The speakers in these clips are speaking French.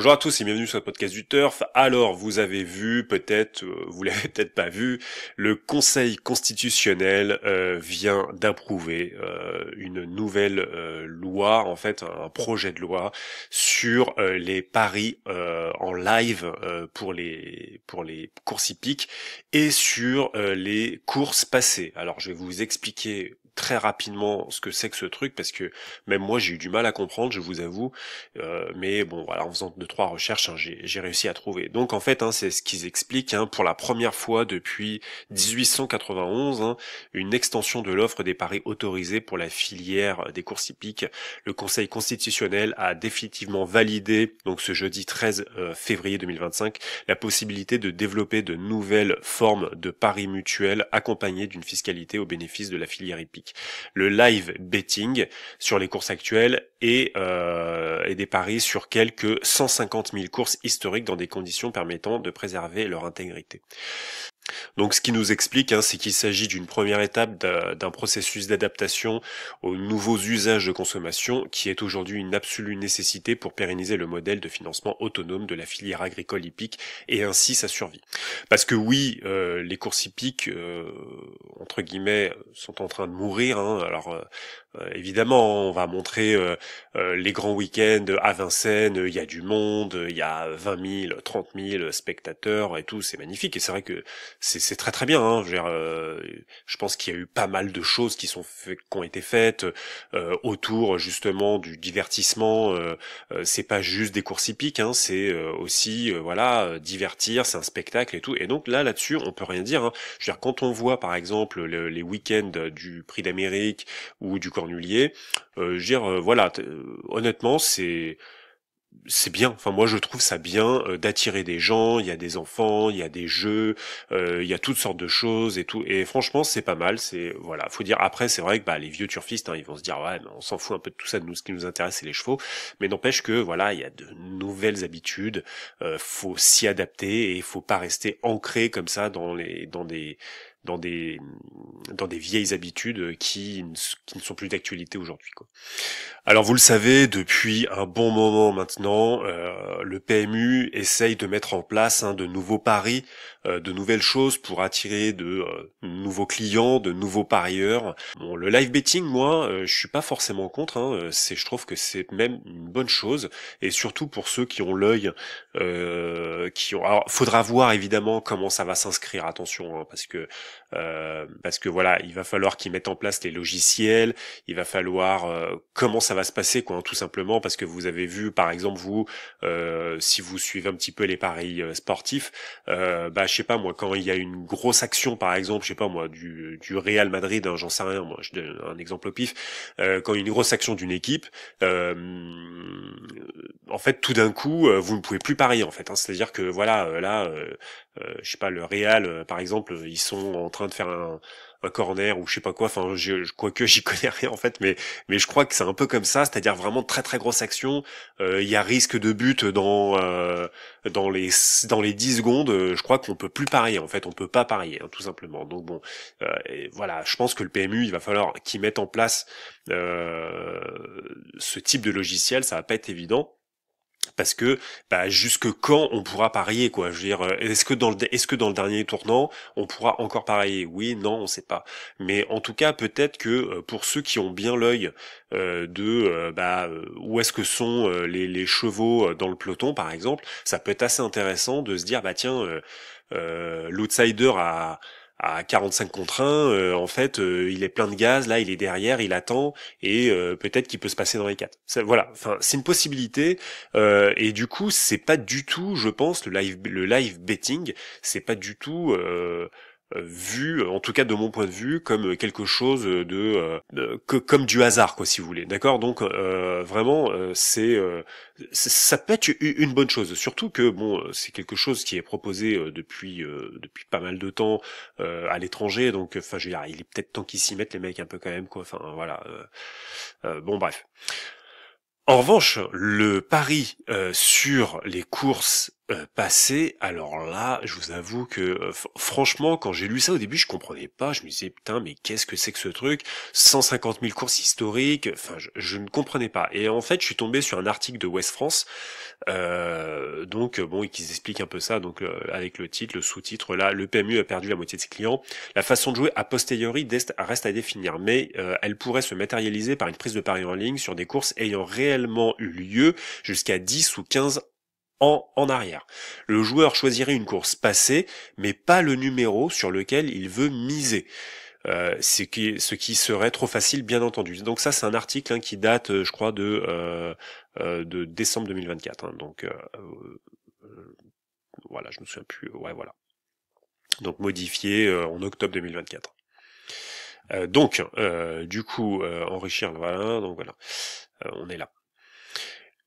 Bonjour à tous et bienvenue sur le podcast du Turf. Alors, vous avez vu, peut-être, vous l'avez peut-être pas vu, le Conseil constitutionnel vient d'approuver une nouvelle loi, en fait un projet de loi sur les paris en live pour les courses hippiques et sur les courses passées. Alors, je vais vous expliquer très rapidement ce que c'est que ce truc parce que même moi j'ai eu du mal à comprendre, je vous avoue. Mais bon, voilà, en faisant deux trois recherches, hein, j'ai réussi à trouver. Donc en fait, hein, c'est ce qu'ils expliquent, hein, pour la première fois depuis 1891, hein, une extension de l'offre des paris autorisés pour la filière des courses hippiques. Le Conseil constitutionnel a définitivement validé, donc ce jeudi 13 février 2025, la possibilité de développer de nouvelles formes de paris mutuels accompagnés d'une fiscalité au bénéfice de la filière hippique. Le live betting sur les courses actuelles et des paris sur quelques 150 000 courses historiques dans des conditions permettant de préserver leur intégrité. Donc ce qui nous explique, hein, c'est qu'il s'agit d'une première étape d'un processus d'adaptation aux nouveaux usages de consommation qui est aujourd'hui une absolue nécessité pour pérenniser le modèle de financement autonome de la filière agricole hippique et ainsi sa survie. Parce que oui, les courses hippiques, entre guillemets, sont en train de mourir. Hein. Alors évidemment, on va montrer les grands week-ends à Vincennes, il y a du monde, il y a 20 000, 30 000 spectateurs et tout, c'est magnifique. Et c'est vrai que c'est très très bien. Hein. Je pense qu'il y a eu pas mal de choses qui ont été faites autour justement du divertissement. C'est pas juste des courses hippiques, hein, c'est aussi voilà, divertir, c'est un spectacle et tout. Et donc là-dessus, on peut rien dire. Hein. Je veux dire, quand on voit par exemple les week-ends du Prix d'Amérique ou du Cornulier, voilà, honnêtement, c'est bien. Enfin, moi, je trouve ça bien d'attirer des gens. Il y a des enfants, il y a des jeux, il y a toutes sortes de choses et tout. Et franchement, c'est pas mal. C'est voilà, faut dire. Après, c'est vrai que les vieux turfistes, hein, ils vont se dire ouais, mais on s'en fout un peu de tout ça. Nous, ce qui nous intéresse, c'est les chevaux. Mais n'empêche que voilà, il y a de nouvelles habitudes. Faut s'y adapter et il faut pas rester ancré comme ça dans des dans des vieilles habitudes qui ne sont plus d'actualité aujourd'hui, quoi. Alors vous le savez, depuis un bon moment maintenant, le PMU essaye de mettre en place, hein, de nouveaux paris, de nouvelles choses pour attirer de nouveaux clients, de nouveaux parieurs. Bon, le live betting, moi, je suis pas forcément contre. Hein, je trouve que c'est même une bonne chose, et surtout pour ceux qui ont l'œil, Alors, faudra voir évidemment comment ça va s'inscrire. Attention, hein, parce que voilà, il va falloir qu'ils mettent en place les logiciels. Il va falloir comment ça va se passer, quoi, hein, tout simplement, parce que vous avez vu, par exemple, vous, si vous suivez un petit peu les paris sportifs, je sais pas moi, quand il y a une grosse action, par exemple, je sais pas moi, du Real Madrid, hein, j'en sais rien, moi, je donne un exemple au pif, quand il y a une grosse action d'une équipe, en fait, tout d'un coup, vous ne pouvez plus parier, en fait. Hein, c'est-à-dire que voilà, je sais pas, le Real, par exemple, ils sont en train de faire un corner ou je sais pas quoi. Enfin, quoique j'y connais rien en fait, mais je crois que c'est un peu comme ça, c'est-à-dire vraiment très très grosse action. Il y a risque de but dans les 10 secondes. Je crois qu'on peut plus parier en fait, on peut pas parier, hein, tout simplement. Donc bon, et voilà, je pense que le PMU, il va falloir qu'il mette en place ce type de logiciel. Ça va pas être évident. Parce que jusque quand on pourra parier, quoi. Je veux dire, est-ce que dans le dernier tournant on pourra encore parier? Oui, non, on sait pas. Mais en tout cas, peut-être que pour ceux qui ont bien l'œil où est-ce que sont les chevaux dans le peloton, par exemple, ça peut être assez intéressant de se dire tiens, l'outsider à 45 contre 1, en fait, il est plein de gaz, là, il est derrière, il attend, et peut-être qu'il peut se passer dans les 4. Voilà, enfin, c'est une possibilité, et du coup, c'est pas du tout, je pense, le live betting, c'est pas du tout vu, en tout cas de mon point de vue, comme quelque chose comme du hasard, quoi, si vous voulez. D'accord? Donc vraiment, ça peut être une bonne chose. Surtout que bon, c'est quelque chose qui est proposé depuis pas mal de temps à l'étranger. Donc, enfin, je veux dire, il est peut-être temps qu'ils s'y mettent les mecs un peu quand même, quoi. Enfin, voilà. Bon, bref. En revanche, le pari sur les courses passées, alors là, je vous avoue que franchement, quand j'ai lu ça au début, je comprenais pas. Je me disais putain, mais qu'est-ce que c'est que ce truc? 150 000 courses historiques. Enfin, je ne comprenais pas. Et en fait, je suis tombé sur un article de West France Donc bon, et qu'ils expliquent un peu ça, donc avec le titre, le sous-titre là, le PMU a perdu la moitié de ses clients. La façon de jouer a posteriori reste à définir, mais elle pourrait se matérialiser par une prise de pari en ligne sur des courses ayant réellement eu lieu jusqu'à 10 ou 15 ans en arrière. Le joueur choisirait une course passée, mais pas le numéro sur lequel il veut miser. Ce qui serait trop facile, bien entendu. Donc ça, c'est un article qui date, je crois, de décembre 2024. Donc voilà, je me souviens plus. Ouais, voilà. Donc modifié en octobre 2024. Donc, du coup, enrichir, voilà. Donc voilà, on est là.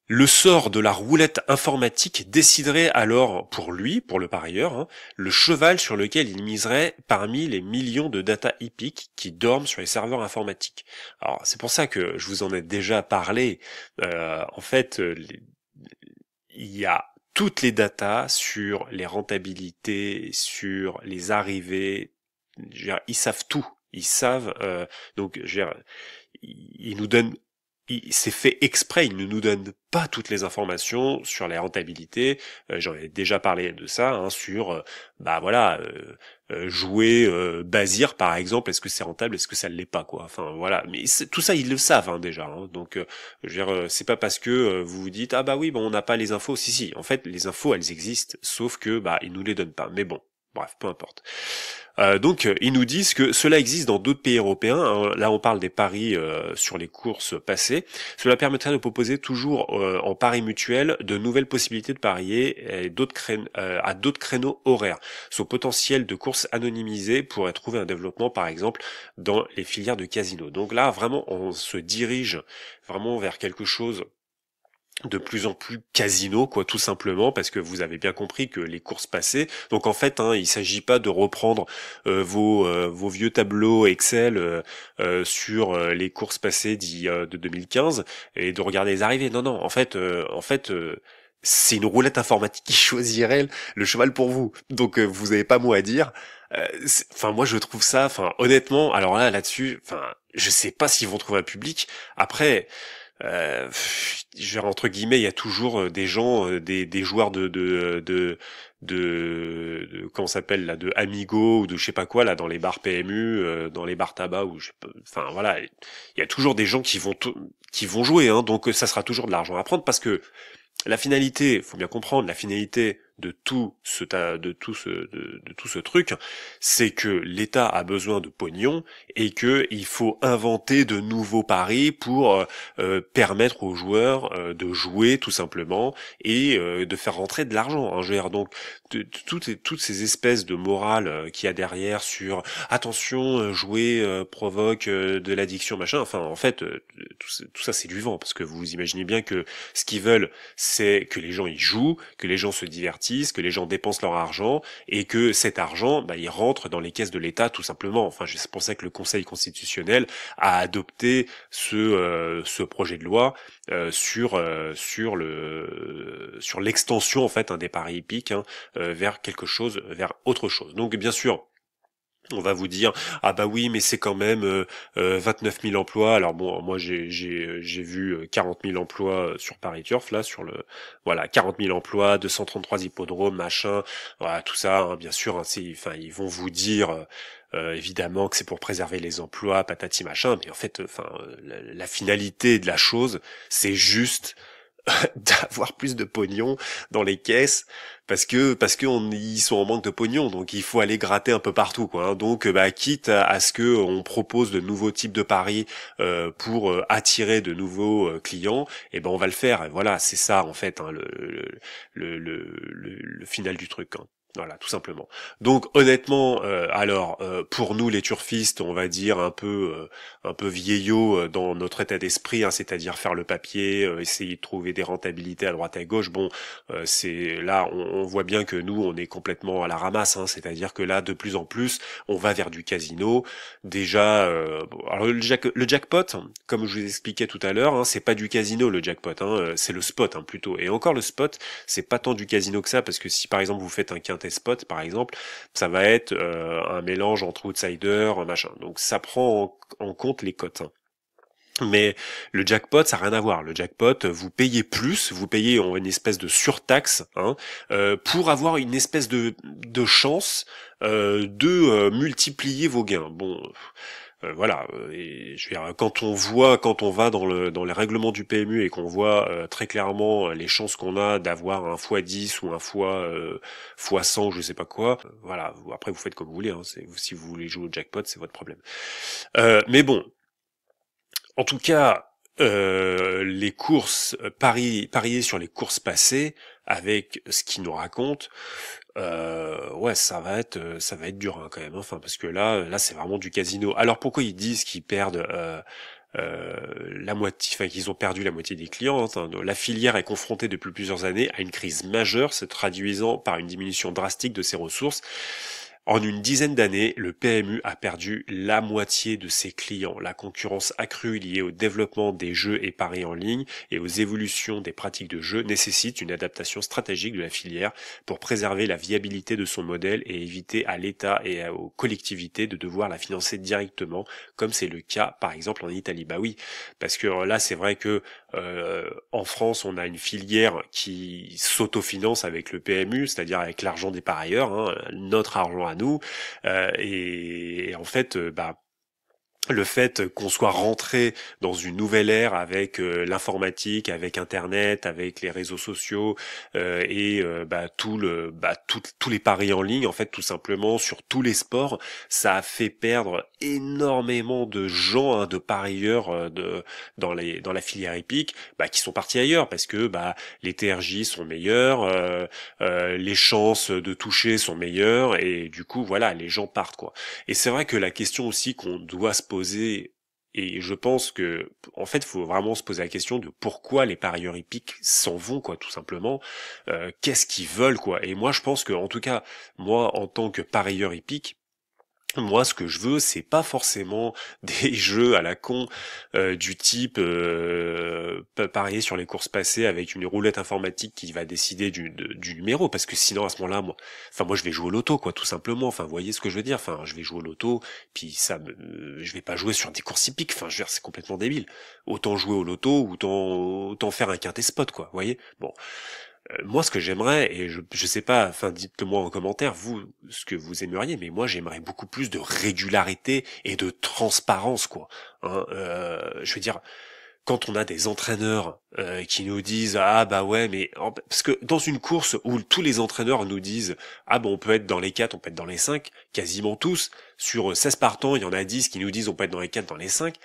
Le sort de la roulette informatique déciderait alors pour lui, pour le parieur, le cheval sur lequel il miserait parmi les millions de data hippiques qui dorment sur les serveurs informatiques. Alors c'est pour ça que je vous en ai déjà parlé. En fait, il y a toutes les datas sur les rentabilités, sur les arrivées. Ils savent tout. Ils savent. Donc, ils nous donnent. C'est fait exprès, il ne nous donne pas toutes les informations sur les rentabilités. J'en ai déjà parlé de ça, sur jouer Bazir par exemple, est-ce que c'est rentable, est-ce que ça ne l'est pas, quoi. Enfin voilà, mais tout ça ils le savent déjà. Donc c'est pas parce que vous vous dites ah bah oui, bon on n'a pas les infos. Si, en fait les infos elles existent, sauf que ils nous les donnent pas. Mais bon, bref, peu importe. Donc ils nous disent que cela existe dans d'autres pays européens. Là on parle des paris sur les courses passées. Cela permettrait de proposer toujours en paris mutuel de nouvelles possibilités de parier et à d'autres créneaux horaires. Son potentiel de courses anonymisées pourrait trouver un développement par exemple dans les filières de casino. Donc là vraiment on se dirige vraiment vers quelque chose de plus en plus casino, quoi, tout simplement, parce que vous avez bien compris que les courses passées, donc en fait, il s'agit pas de reprendre vos vieux tableaux Excel sur les courses passées de 2015 et de regarder les arrivées. Non, non, en fait, c'est une roulette informatique qui choisirait le cheval pour vous. Donc vous avez pas mot à dire. Enfin, moi je trouve ça, honnêtement, alors là-dessus, je sais pas s'ils vont trouver un public. Après. Entre guillemets, il y a toujours des gens, des joueurs de comment ça s'appelle là, de Amigo ou de je sais pas quoi là dans les bars PMU, dans les bars tabac ou enfin voilà, il y a toujours des gens qui vont jouer, donc ça sera toujours de l'argent à prendre parce que la finalité, faut bien comprendre, la finalité de tout ce truc, c'est que l'État a besoin de pognon et que il faut inventer de nouveaux paris pour permettre aux joueurs de jouer tout simplement et de faire rentrer de l'argent. Je veux dire, donc toutes ces espèces de morale qu'il y a derrière sur attention, jouer provoque de l'addiction machin. Enfin, en fait, tout ça c'est du vent parce que vous imaginez bien que ce qu'ils veulent, c'est que les gens y jouent, que les gens se divertissent, que les gens dépensent leur argent et que cet argent, il rentre dans les caisses de l'État tout simplement. Enfin, c'est pour ça que le Conseil constitutionnel a adopté ce projet de loi sur l'extension en fait des paris hippiques vers vers autre chose. Donc bien sûr. On va vous dire ah bah oui mais c'est quand même 29 000 emplois. Alors bon moi j'ai vu 40 000 emplois sur Paris Turf là sur 40 000 emplois, 233 hippodromes machin, voilà tout ça bien sûr ils vont vous dire évidemment que c'est pour préserver les emplois patati machin, mais en fait la finalité de la chose c'est juste d'avoir plus de pognon dans les caisses parce que ils sont en manque de pognon, donc il faut aller gratter un peu partout quoi. Donc quitte à ce que on propose de nouveaux types de paris pour attirer de nouveaux clients, et on va le faire. Et voilà, c'est ça en fait le final du truc. Voilà, tout simplement. Donc honnêtement, pour nous les turfistes, on va dire un peu vieillot dans notre état d'esprit, c'est-à-dire faire le papier, essayer de trouver des rentabilités à droite à gauche. Bon, c'est là, on voit bien que nous, on est complètement à la ramasse, c'est-à-dire que là, de plus en plus, on va vers du casino. Déjà, alors le jackpot, comme je vous expliquais tout à l'heure, c'est pas du casino le jackpot, c'est le spot plutôt. Et encore le spot, c'est pas tant du casino que ça, parce que si par exemple vous faites un quintet spot par exemple, ça va être un mélange entre outsiders, machin. Donc ça prend en compte les cotes. Mais le jackpot, ça n'a rien à voir. Le jackpot, vous payez plus, vous payez une espèce de surtaxe, hein, pour avoir une espèce de chance multiplier vos gains. Bon, voilà. Et je veux dire, quand on va dans les règlements du PMU et qu'on voit très clairement les chances qu'on a d'avoir un x10 ou un x100, je sais pas quoi. Voilà. Après, vous faites comme vous voulez. Hein, si vous voulez jouer au jackpot, c'est votre problème. Mais bon. En tout cas, les courses, parier sur les courses passées, avec ce qu'ils nous racontent, ouais, ça va être dur hein, quand même. Enfin, parce que là, c'est vraiment du casino. Alors pourquoi ils disent qu'ils perdent la moitié, enfin qu'ils ont perdu la moitié des clients, hein. La filière est confrontée depuis plusieurs années à une crise majeure, se traduisant par une diminution drastique de ses ressources. En une dizaine d'années, le PMU a perdu la moitié de ses clients. La concurrence accrue liée au développement des jeux et paris en ligne et aux évolutions des pratiques de jeu nécessite une adaptation stratégique de la filière pour préserver la viabilité de son modèle et éviter à l'État et aux collectivités de devoir la financer directement, comme c'est le cas par exemple en Italie. Bah oui, parce que là c'est vrai que en France on a une filière qui s'autofinance avec le PMU, c'est-à-dire avec l'argent des parieurs, hein, notre argent à nous, et en fait, le fait qu'on soit rentré dans une nouvelle ère avec l'informatique, avec Internet, avec les réseaux sociaux tous les paris en ligne, en fait, tout simplement sur tous les sports, ça a fait perdre énormément de gens, hein, de parieurs dans la filière hippique, qui sont partis ailleurs parce que les TRJ sont meilleurs, les chances de toucher sont meilleures et du coup voilà, les gens partent quoi. Et c'est vrai que la question aussi qu'on doit se poser, et je pense que, en fait, il faut vraiment se poser la question de pourquoi les parieurs hippiques s'en vont, quoi, tout simplement. Qu'est-ce qu'ils veulent, quoi. Et moi, je pense que, en tout cas, moi, en tant que parieur hippique, moi, ce que je veux, c'est pas forcément des jeux à la con du type parier sur les courses passées avec une roulette informatique qui va décider du numéro, parce que sinon à ce moment-là, moi, je vais jouer au loto, quoi, tout simplement. Enfin, vous voyez ce que je veux dire. Enfin, je vais jouer au loto, puis je vais pas jouer sur des courses hippiques. Enfin, je veux dire, c'est complètement débile. Autant jouer au loto, autant faire un quintet spot, quoi. Vous voyez. Bon. Moi, ce que j'aimerais, et je sais pas, enfin, dites-le moi en commentaire, vous, ce que vous aimeriez, mais moi, j'aimerais beaucoup plus de régularité et de transparence, quoi. Hein, je veux dire, quand on a des entraîneurs qui nous disent ah bah ouais mais parce que dans une course où tous les entraîneurs nous disent ah bon on peut être dans les 4, on peut être dans les 5, quasiment tous sur 16 partants, il y en a 10 qui nous disent on peut être dans les 4, dans les 5.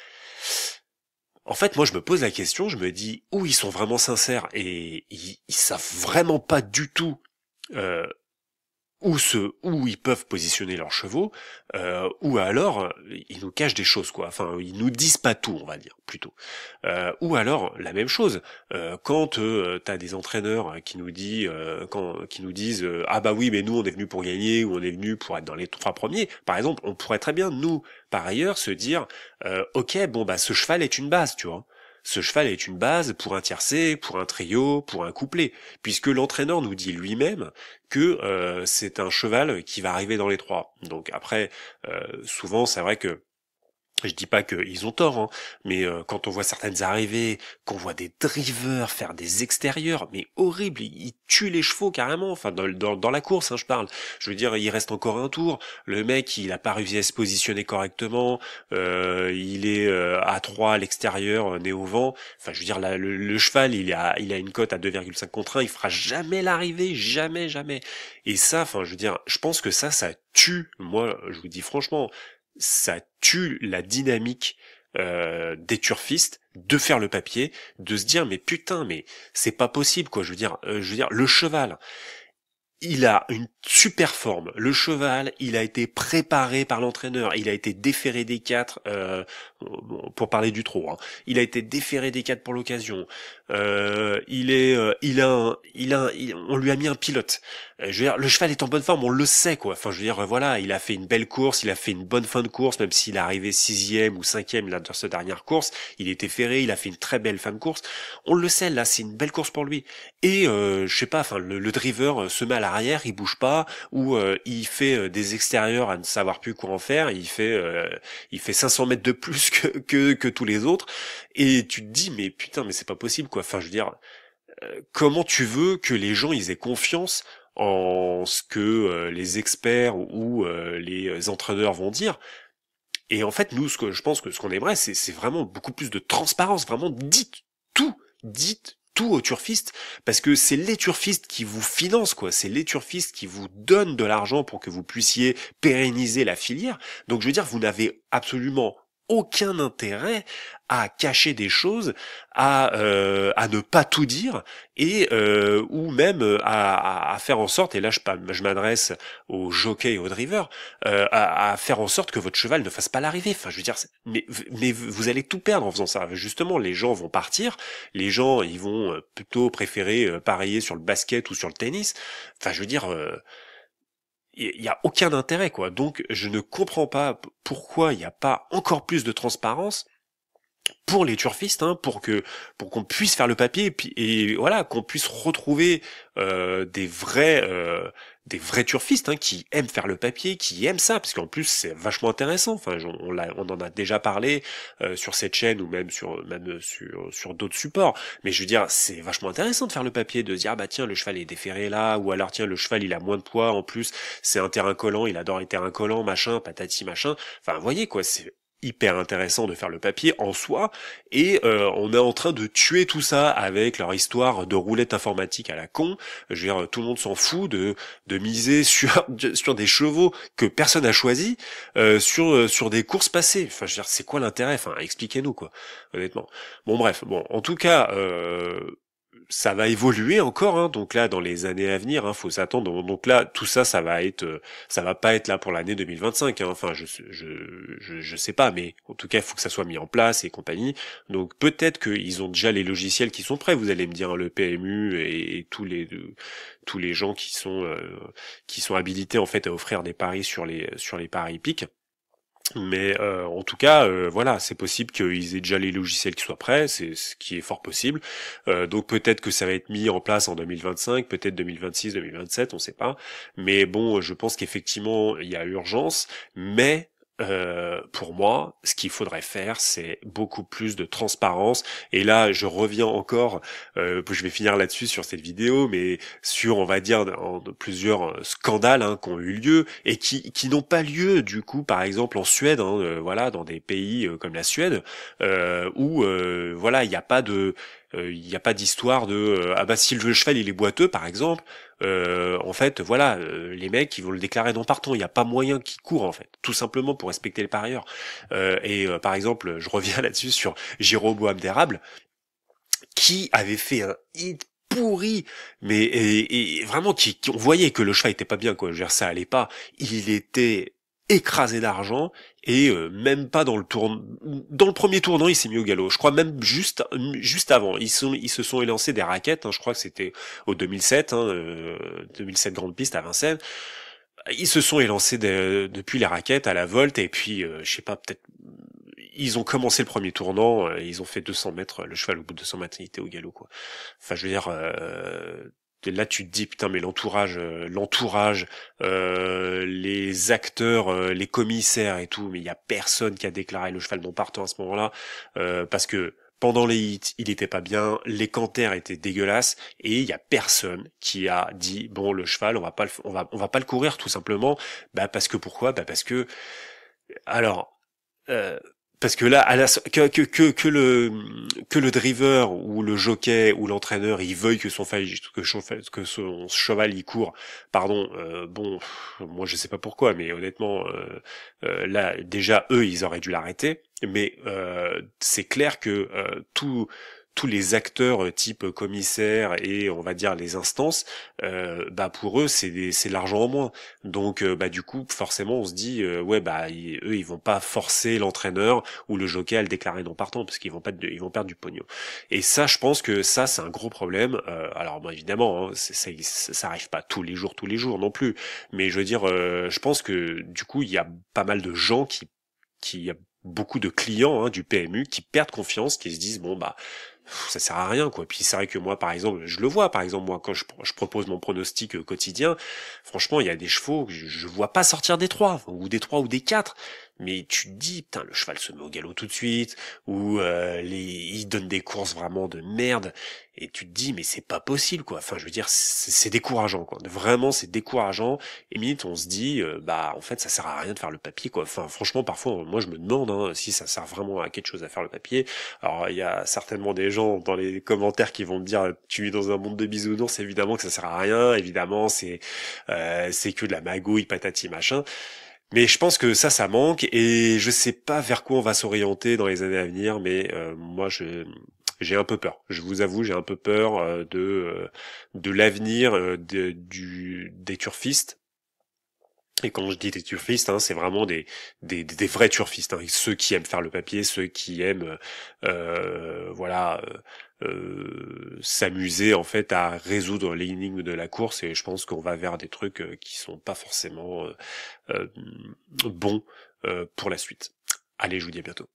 En fait, moi, je me pose la question, je me dis, où ils sont vraiment sincères et ils savent vraiment pas du tout euh, où ils peuvent positionner leurs chevaux, ou alors ils nous cachent des choses, quoi. Enfin, ils nous disent pas tout, on va dire, plutôt. Ou alors la même chose, quand t'as des entraîneurs qui nous disent ah bah oui, mais nous on est venu pour gagner ou on est venu pour être dans les 3 premiers. Par exemple, on pourrait très bien nous, par ailleurs, se dire ok, bon bah ce cheval est une base, tu vois. Ce cheval est une base pour un tiercé, pour un trio, pour un couplet, puisque l'entraîneur nous dit lui-même que c'est un cheval qui va arriver dans les 3. Donc après, souvent c'est vrai que je dis pas qu'ils ont tort, hein, mais quand on voit certaines arrivées, qu'on voit des drivers faire des extérieurs, mais horribles, ils tuent les chevaux carrément, enfin dans la course, hein, je parle. Je veux dire, il reste encore un tour, le mec il a pas réussi à se positionner correctement, il est à 3 à l'extérieur, nez au vent, enfin je veux dire, le cheval il a une cote à 2,5 contre 1, il fera jamais l'arrivée, jamais, jamais. Et ça, enfin je veux dire, je pense que ça tue, moi je vous dis franchement, ça tue la dynamique des turfistes de faire le papier, de se dire mais putain mais c'est pas possible quoi. Je veux dire le cheval il a une super forme. Le cheval, il a été préparé par l'entraîneur. Il a été déféré des 4, pour parler du trot. Hein. Il a été déféré des 4 pour l'occasion. on lui a mis un pilote. Je veux dire, le cheval est en bonne forme, on le sait quoi. Enfin, je veux dire, voilà, il a fait une belle course, il a fait une bonne fin de course, même s'il est arrivé 6e ou 5e là dans cette dernière course, il était ferré, il a fait une très belle fin de course. On le sait, là, c'est une belle course pour lui. Et je sais pas, enfin, le driver se met à l'arrière, il bouge pas, ou il fait des extérieurs à ne savoir plus quoi en faire. Il fait 500 mètres de plus que tous les autres. Et tu te dis, mais putain, mais c'est pas possible, quoi. Enfin, je veux dire, comment tu veux que les gens ils aient confiance en ce que les experts ou les entraîneurs vont dire? Et en fait, nous, ce qu'on aimerait, c'est vraiment beaucoup plus de transparence. Vraiment, dites tout aux turfistes, parce que c'est les turfistes qui vous financent, quoi. C'est les turfistes qui vous donnent de l'argent pour que vous puissiez pérenniser la filière. Donc, je veux dire, vous n'avez absolument aucun intérêt à cacher des choses, à ne pas tout dire, et ou même à faire en sorte, et là je m'adresse aux jockeys et aux drivers, à faire en sorte que votre cheval ne fasse pas l'arrivée. Enfin, je veux dire, mais vous allez tout perdre en faisant ça. Justement, les gens vont partir, les gens ils vont plutôt préférer parier sur le basket ou sur le tennis. Enfin, je veux dire. Il y a aucun intérêt quoi. Donc je ne comprends pas pourquoi il n'y a pas encore plus de transparence pour les turfistes, hein, pour qu'on puisse faire le papier et voilà qu'on puisse retrouver des vrais turfistes, hein, qui aiment faire le papier, qui aiment ça, parce qu'en plus c'est vachement intéressant. Enfin, on en a déjà parlé sur cette chaîne ou même sur d'autres supports. Mais je veux dire, c'est vachement intéressant de faire le papier, de se dire ah bah tiens le cheval est déféré là, ou alors tiens le cheval il a moins de poids en plus, c'est un terrain collant, il adore les terrains collants, machin, patati machin. Enfin, vous voyez quoi, c'est hyper intéressant de faire le papier en soi, et on est en train de tuer tout ça avec leur histoire de roulette informatique à la con. Je veux dire, tout le monde s'en fout de miser sur des chevaux que personne n'a choisi, sur des courses passées. Enfin, je veux dire, c'est quoi l'intérêt? Enfin, expliquez-nous quoi, honnêtement. Bon bref, bon, en tout cas, ça va évoluer encore, hein, donc là dans les années à venir, hein, faut s'attendre. Donc là, tout ça, ça va pas être là pour l'année 2025. Hein, enfin, je sais pas, mais en tout cas, il faut que ça soit mis en place et compagnie. Donc peut-être qu'ils ont déjà les logiciels qui sont prêts. Vous allez me dire, hein, le PMU et tous les gens qui sont habilités en fait à offrir des paris sur les paris hippiques. Mais en tout cas, voilà, c'est possible qu'ils aient déjà les logiciels qui soient prêts, c'est ce qui est fort possible. Donc peut-être que ça va être mis en place en 2025, peut-être 2026, 2027, on sait pas. Mais bon, je pense qu'effectivement, il y a urgence, mais pour moi, ce qu'il faudrait faire, c'est beaucoup plus de transparence. Et là, je reviens encore, je vais finir là-dessus sur cette vidéo, mais sur, on va dire, plusieurs scandales, hein, qui ont eu lieu et qui n'ont pas lieu, du coup, par exemple en Suède, hein, voilà, dans des pays comme la Suède, où, voilà, il n'y a pas d'histoire de ah bah si le cheval il est boiteux par exemple, en fait voilà, les mecs ils vont le déclarer non partant, il n'y a pas moyen qu'il court en fait, tout simplement pour respecter les parieurs. Par exemple, je reviens là-dessus sur Jéroboam d'Érable qui avait fait un hit pourri, mais et vraiment on voyait que le cheval était pas bien quoi, je veux dire ça allait pas, il était écrasé d'argent et même pas dans le premier tournant il s'est mis au galop, je crois même juste avant ils se sont élancés des raquettes, hein, je crois que c'était au 2007, hein, 2007 Grande Piste à Vincennes, ils se sont élancés depuis les raquettes à la volte et puis je sais pas, peut-être ils ont commencé le premier tournant, ils ont fait 200 mètres, le cheval au bout de 200 mètres il était au galop quoi. Enfin je veux dire, là tu te dis putain mais l'entourage, les acteurs, les commissaires et tout, mais il y a personne qui a déclaré le cheval non partant à ce moment-là, parce que pendant les hits, il était pas bien, les canters étaient dégueulasses et il y a personne qui a dit bon le cheval on va pas le courir tout simplement, bah parce que pourquoi, bah parce que alors euh, parce que là, que le driver ou le jockey ou l'entraîneur il veuille que son cheval y court, pardon, bon, moi je sais pas pourquoi, mais honnêtement, là déjà eux ils auraient dû l'arrêter, mais c'est clair que tous les acteurs type commissaire et on va dire les instances, bah pour eux c'est de l'argent en moins. Donc bah du coup forcément on se dit ouais bah eux ils vont pas forcer l'entraîneur ou le jockey à le déclarer non partant parce qu'ils vont pas ils vont perdre du pognon. Et ça je pense que ça c'est un gros problème. Alors bon évidemment hein, ça arrive pas tous les jours non plus, mais je veux dire je pense que du coup il y a pas mal de gens qui y a beaucoup de clients du PMU qui perdent confiance, qui se disent bon bah ça sert à rien quoi. Puis c'est vrai que moi par exemple, je le vois par exemple moi quand je propose mon pronostic quotidien, franchement il y a des chevaux que je vois pas sortir des 3 ou des 4. Mais tu te dis putain le cheval se met au galop tout de suite ou il donne des courses vraiment de merde et tu te dis mais c'est pas possible quoi. Enfin je veux dire c'est décourageant quoi. Vraiment c'est décourageant et limite on se dit bah en fait ça sert à rien de faire le papier quoi. Enfin franchement parfois moi je me demande si ça sert vraiment à quelque chose à faire le papier. Alors il y a certainement des gens dans les commentaires qui vont me dire tu vis dans un monde de bisounours, évidemment que ça sert à rien, évidemment c'est que de la magouille patati machin. Mais je pense que ça manque et je sais pas vers quoi on va s'orienter dans les années à venir, mais moi j'ai un peu peur. Je vous avoue, j'ai un peu peur de l'avenir des turfistes. Et quand je dis des turfistes, c'est vraiment des vrais turfistes, ceux qui aiment faire le papier, ceux qui aiment voilà s'amuser en fait à résoudre l'énigme de la course. Et je pense qu'on va vers des trucs qui sont pas forcément bons pour la suite. Allez, je vous dis à bientôt.